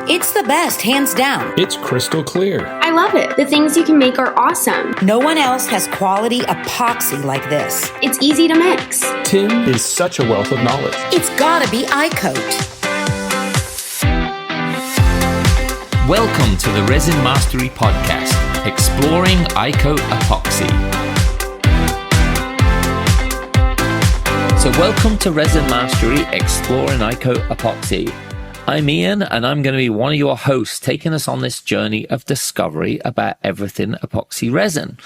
It's the best, hands down. It's crystal clear. I love it. The things you can make are awesome. No one else has quality epoxy like this. It's easy to mix. Tim is such a wealth of knowledge. It's gotta be iCoat. Welcome to the Resin Mastery podcast, exploring iCoat Epoxy. So welcome to Resin Mastery, exploring iCoat Epoxy. I'm Ian, and I'm going to be one of your hosts, taking us on this journey of discovery about everything epoxy resin.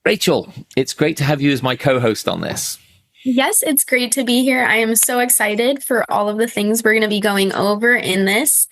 Rachel, it's great to have you as my co-host on this. Yes, it's great to be here. I am so excited for all of the things we're going to be going over in this.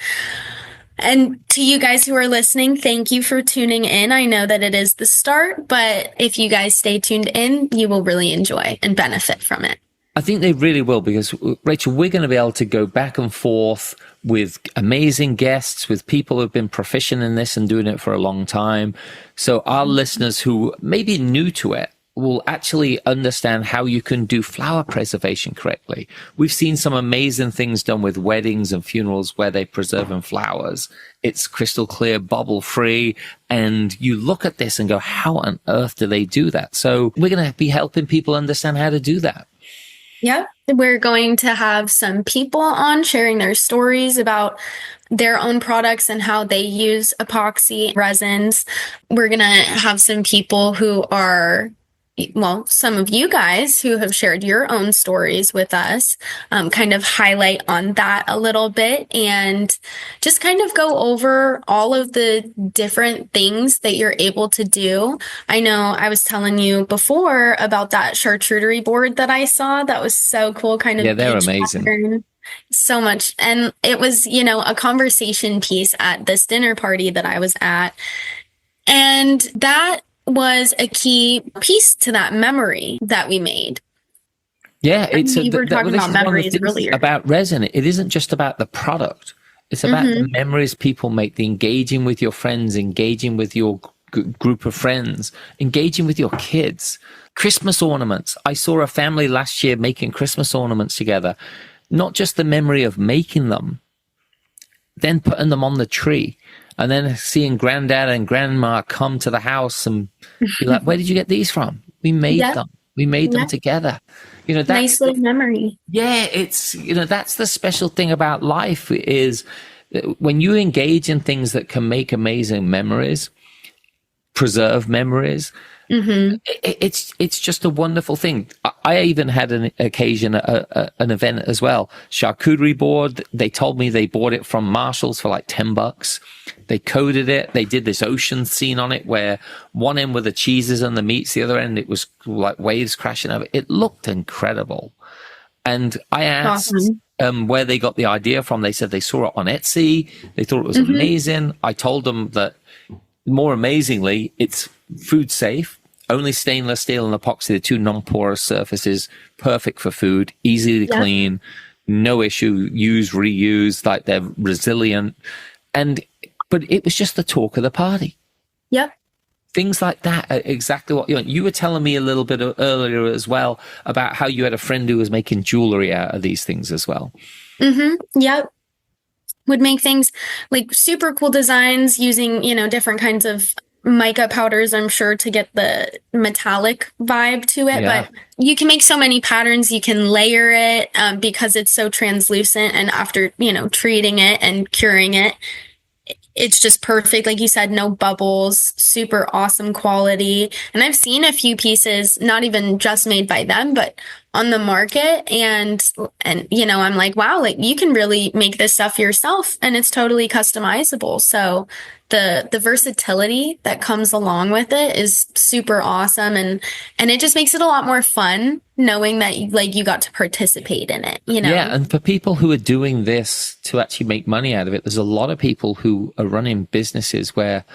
And to you guys who are listening, thank you for tuning in. I know that it is the start, but if you guys stay tuned in, you will really enjoy and benefit from it. I think they really will, because, Rachel, we're going to be able to go back and forth with amazing guests, with people who've been proficient in this and doing it for a long time. So our listeners who may be new to it will actually understand how you can do flower preservation correctly. We've seen some amazing things done with weddings and funerals where they preserve in flowers. It's crystal clear, bubble free. And you look at this and go, how on earth do they do that? So we're going to be helping people understand how to do that. Yep. We're going to have some people on sharing their stories about their own products and how they use epoxy resins. We're going to have some people who are, well, some of you guys who have shared your own stories with us, kind of highlight on that a little bit and just kind of go over all of the different things that you're able to do. I know I was telling you before about that charcuterie board that I saw. That was so cool. Kind of, yeah, they're amazing. Pattern. So much. And it was, a conversation piece at this dinner party that I was at. And that was a key piece to that memory that we made. Yeah, we were talking about memories earlier. About resin, it isn't just about the product. It's about the memories people make, the engaging with your friends, engaging with your group of friends, engaging with your kids. Christmas ornaments. I saw a family last year making Christmas ornaments together. Not just the memory of making them, then putting them on the tree. And then seeing granddad and grandma come to the house and be like, where did you get these from? We made them. We made them together. That's nice little memory. Yeah, it's, that's the special thing about life is when you engage in things that can make amazing memories, preserve memories, it's just a wonderful thing. I even had an occasion, an event as well. Charcuterie board. They told me they bought it from Marshall's for like $10. They coated it. They did this ocean scene on it where one end were the cheeses and the meats, the other end it was like waves crashing over. It looked incredible. And I asked where they got the idea from. They said they saw it on Etsy. They thought it was amazing. I told them that, more amazingly, it's food safe. Only stainless steel and epoxy, the two non-porous surfaces, perfect for food, easy to clean, no issue, use, reuse, like they're resilient. But it was just the talk of the party. Yep. Things like that are exactly what you were telling me a little bit earlier as well about how you had a friend who was making jewelry out of these things as well. Yep. Would make things like super cool designs using, different kinds of mica powders, I'm sure, to get the metallic vibe to it. Yeah. But you can make so many patterns. You can layer it because it's so translucent. And after, treating it and curing it, it's just perfect. Like you said, no bubbles, super awesome quality. And I've seen a few pieces, not even just made by them, but on the market. And I'm like, wow, like you can really make this stuff yourself and it's totally customizable. So the versatility that comes along with it is super awesome. And it just makes it a lot more fun knowing that you got to participate in it, Yeah. And for people who are doing this to actually make money out of it, there's a lot of people who are running businesses where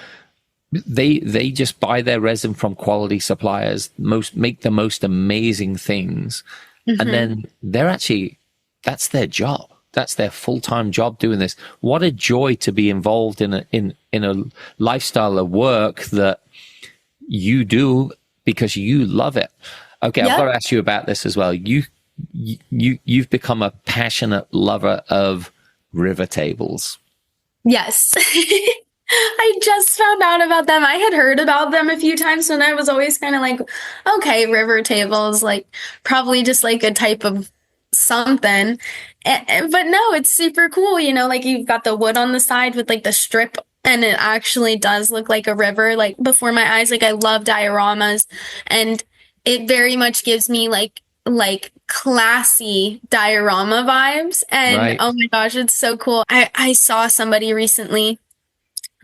they just buy their resin from quality suppliers, make the most amazing things. And then that's their job. That's their full-time job doing this. What a joy to be involved in a lifestyle of work that you do because you love it. Okay, I've got to ask you about this as well. You've become a passionate lover of river tables. Yes. I just found out about them. I had heard about them a few times and I was always kind of like, okay, river tables, like probably just like a type of something. But no, it's super cool. You know, like you've got the wood on the side with like the strip and it actually does look like a river, like before my eyes. Like I love dioramas and it very much gives me like classy diorama vibes. And Right. oh my gosh, it's so cool. I saw somebody recently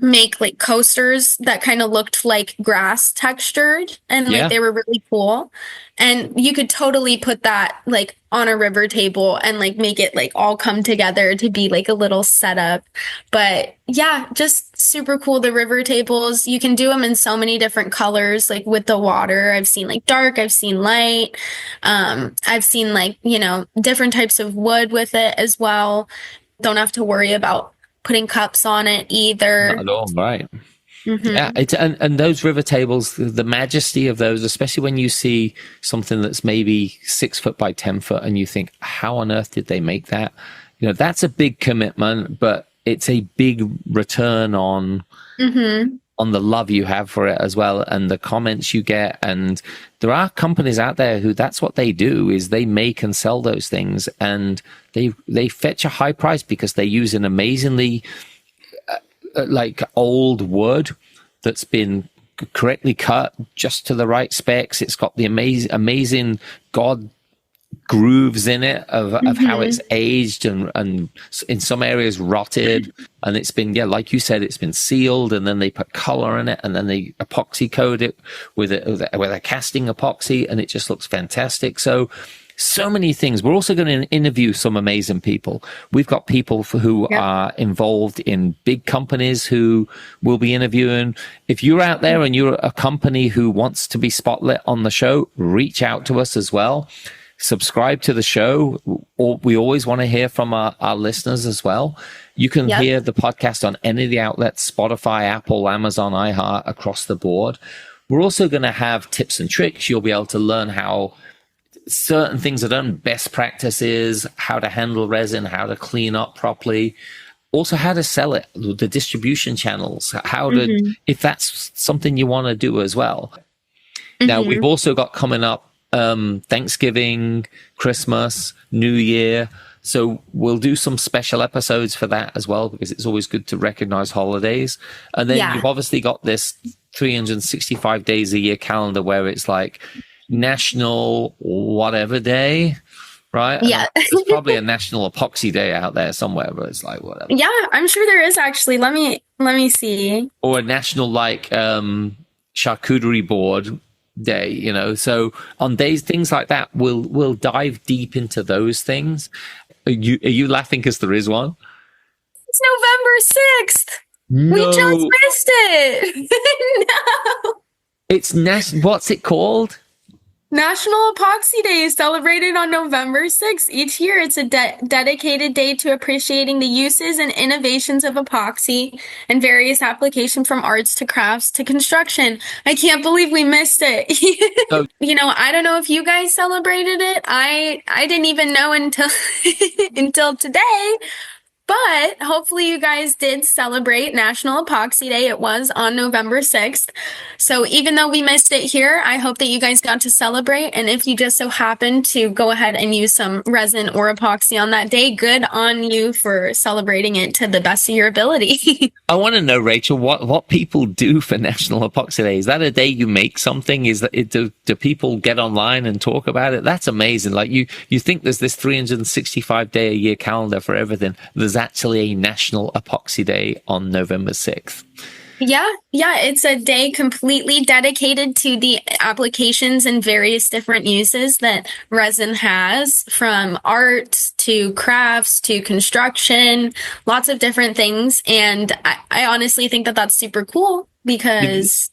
make like coasters that kind of looked like grass textured and like Yeah. they were really cool. And you could totally put that like on a river table and like make it like all come together to be like a little setup. But yeah, just super cool. The river tables, you can do them in so many different colors, like with the water. I've seen like dark, I've seen light. I've seen like, you know, different types of wood with it as well. Don't have to worry about putting cups on it either. Not at all, right. Mm-hmm. Yeah, and those river tables, the majesty of those, especially when you see something that's maybe 6 foot by 10 foot and you think, how on earth did they make that? You know, that's a big commitment, but it's a big return on the love you have for it as well, and the comments you get. And there are companies out there who that's what they do, is they make and sell those things, and they fetch a high price because they use an amazingly like old wood that's been correctly cut just to the right specs. It's got the amazing God grooves in it of how it's aged and in some areas rotted, and it's been, yeah, like you said, it's been sealed, and then they put color in it, and then they epoxy coat it with a casting epoxy, and it just looks fantastic. So many things. We're also going to interview some amazing people. We've got people who are involved in big companies who will be interviewing. If you're out there and you're a company who wants to be spotlit on the show, reach out to us as well. Subscribe to the show. We always want to hear from our listeners as well. You can hear the podcast on any of the outlets, Spotify, Apple, Amazon, iHeart, across the board. We're also going to have tips and tricks. You'll be able to learn how certain things are done, best practices, how to handle resin, how to clean up properly, also how to sell it, the distribution channels, how to, if that's something you want to do as well. Now, we've also got coming up Thanksgiving, Christmas, New Year. So we'll do some special episodes for that as well, because it's always good to recognize holidays. And then you've obviously got this 365 days a year calendar where it's like National whatever day, right? Yeah. There's probably a National Epoxy Day out there somewhere, but it's like whatever. Yeah, I'm sure there is actually. Let me see. Or a national like charcuterie board day, you know. So on days, things like that, we'll dive deep into those things. Are you laughing because there is one? It's November 6th. No. We just missed it. No. It's what's it called? National Epoxy Day is celebrated on November 6th. Each year, it's a dedicated day to appreciating the uses and innovations of epoxy and various applications, from arts to crafts to construction. I can't believe we missed it. You know, I don't know if you guys celebrated it. I didn't even know until until today. But hopefully you guys did celebrate National Epoxy Day. It was on November 6th. So even though we missed it here, I hope that you guys got to celebrate. And if you just so happen to go ahead and use some resin or epoxy on that day, good on you for celebrating it to the best of your ability. I want to know, Rachel, what people do for National Epoxy Day. Is that a day you make something? Is that do people get online and talk about it? That's amazing. Like you think there's this 365 day a year calendar for everything. There's actually a National Epoxy Day on November 6th. Yeah, it's a day completely dedicated to the applications and various different uses that resin has, from art to crafts to construction, lots of different things. And I honestly think that that's super cool, because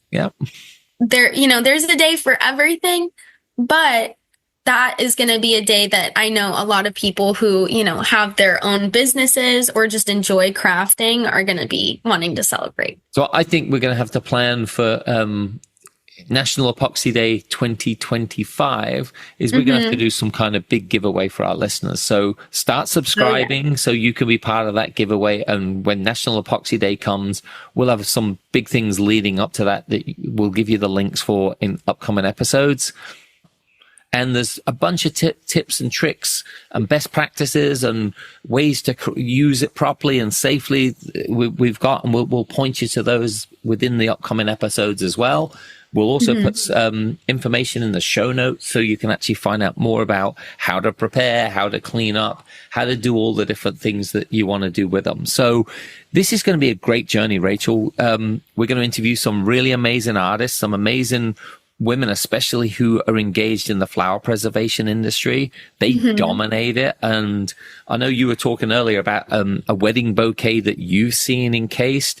there's a day for everything, but that is going to be a day that I know a lot of people who, have their own businesses or just enjoy crafting are going to be wanting to celebrate. So I think we're going to have to plan for National Epoxy Day 2025 is we're going to have to do some kind of big giveaway for our listeners. So start subscribing so you can be part of that giveaway. And when National Epoxy Day comes, we'll have some big things leading up to that we'll give you the links for in upcoming episodes. And there's a bunch of tips and tricks and best practices and ways to use it properly and safely we've got, and we'll point you to those within the upcoming episodes as well. We'll also put information in the show notes so you can actually find out more about how to prepare, how to clean up, how to do all the different things that you want to do with them. So this is going to be a great journey, Rachel. We're going to interview some really amazing artists, some amazing women, especially who are engaged in the flower preservation industry. They dominate it. And I know you were talking earlier about a wedding bouquet that you've seen encased,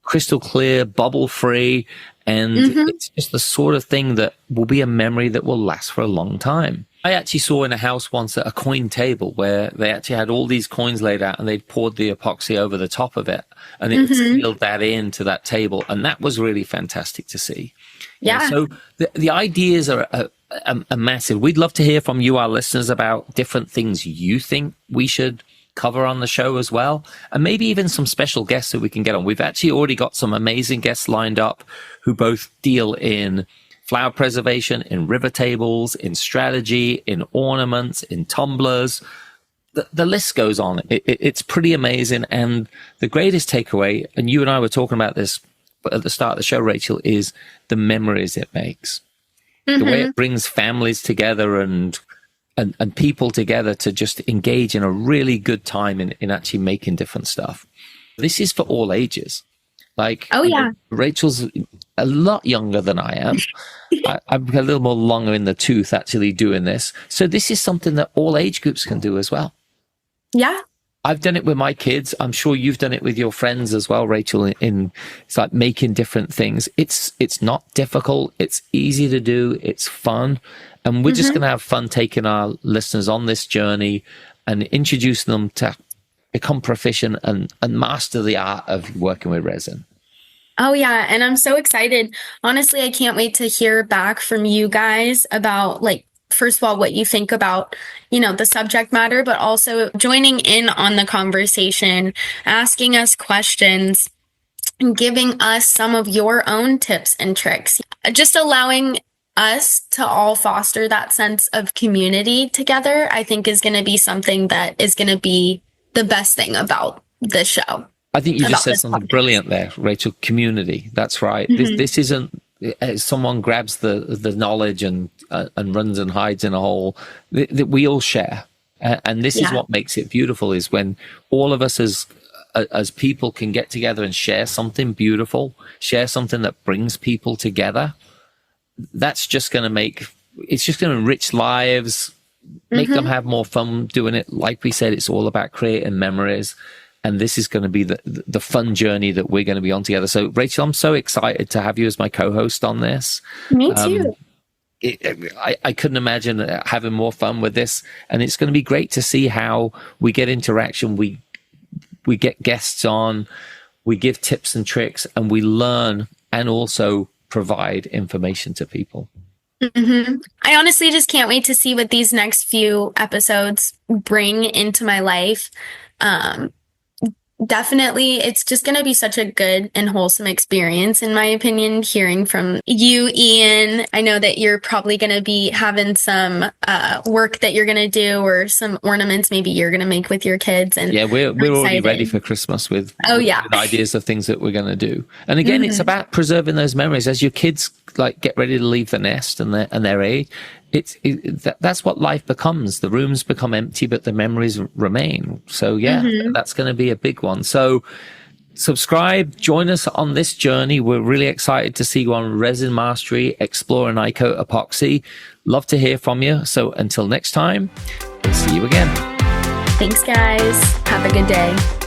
crystal clear, bubble free. And it's just the sort of thing that will be a memory that will last for a long time. I actually saw in a house once a coin table where they actually had all these coins laid out and they'd poured the epoxy over the top of it and it sealed that into that table. And that was really fantastic to see. Yeah. So the ideas are massive. We'd love to hear from you, our listeners, about different things you think we should cover on the show as well, and maybe even some special guests that we can get on. We've actually already got some amazing guests lined up who both deal in flower preservation, in river tables, in strategy, in ornaments, in tumblers. The list goes on. It's pretty amazing. And the greatest takeaway, and you and I were talking about this at the start of the show, Rachel, is the memories it makes. The way it brings families together and people together to just engage in a really good time in actually making different stuff. This is for all ages. Like, Rachel's a lot younger than I am. I'm a little more longer in the tooth actually doing this. So this is something that all age groups can do as well. Yeah. I've done it with my kids. I'm sure you've done it with your friends as well, Rachel, it's like making different things. It's not difficult. It's easy to do. It's fun. And we're just going to have fun taking our listeners on this journey and introducing them to become proficient and master the art of working with resin. Oh, yeah. And I'm so excited. Honestly, I can't wait to hear back from you guys about, like, first of all, what you think about, the subject matter, but also joining in on the conversation, asking us questions, and giving us some of your own tips and tricks. Just allowing us to all foster that sense of community together, I think is going to be something that is going to be the best thing about this show. I think you just said something brilliant there, Rachel. Community. That's right. This isn't someone grabs the knowledge and runs and hides in a hole. That we all share, and this is what makes it beautiful. Is when all of us as people can get together and share something beautiful, share something that brings people together. That's just going to it's just going to enrich lives, make them have more fun doing it. Like we said, it's all about creating memories. And this is going to be the fun journey that we're going to be on together. So, Rachel, I'm so excited to have you as my co-host on this. Me too. I couldn't imagine having more fun with this. And it's going to be great to see how we get interaction. We get guests on, we give tips and tricks, and we learn and also provide information to people. I honestly just can't wait to see what these next few episodes bring into my life. Definitely, it's just going to be such a good and wholesome experience, in my opinion, hearing from you, Ian. I know that you're probably going to be having some work that you're going to do, or some ornaments maybe you're going to make with your kids. And yeah, we're already ready for Christmas with ideas of things that we're going to do. And again, it's about preserving those memories as your kids get ready to leave the nest and their age. That's what life becomes. The rooms become empty, but the memories remain. So that's going to be a big one. So subscribe, join us on this journey. We're really excited to see you on Resin Mastery, exploring iCoat Epoxy. Love to hear from you. So until next time, we'll see you again. Thanks, guys. Have a good day.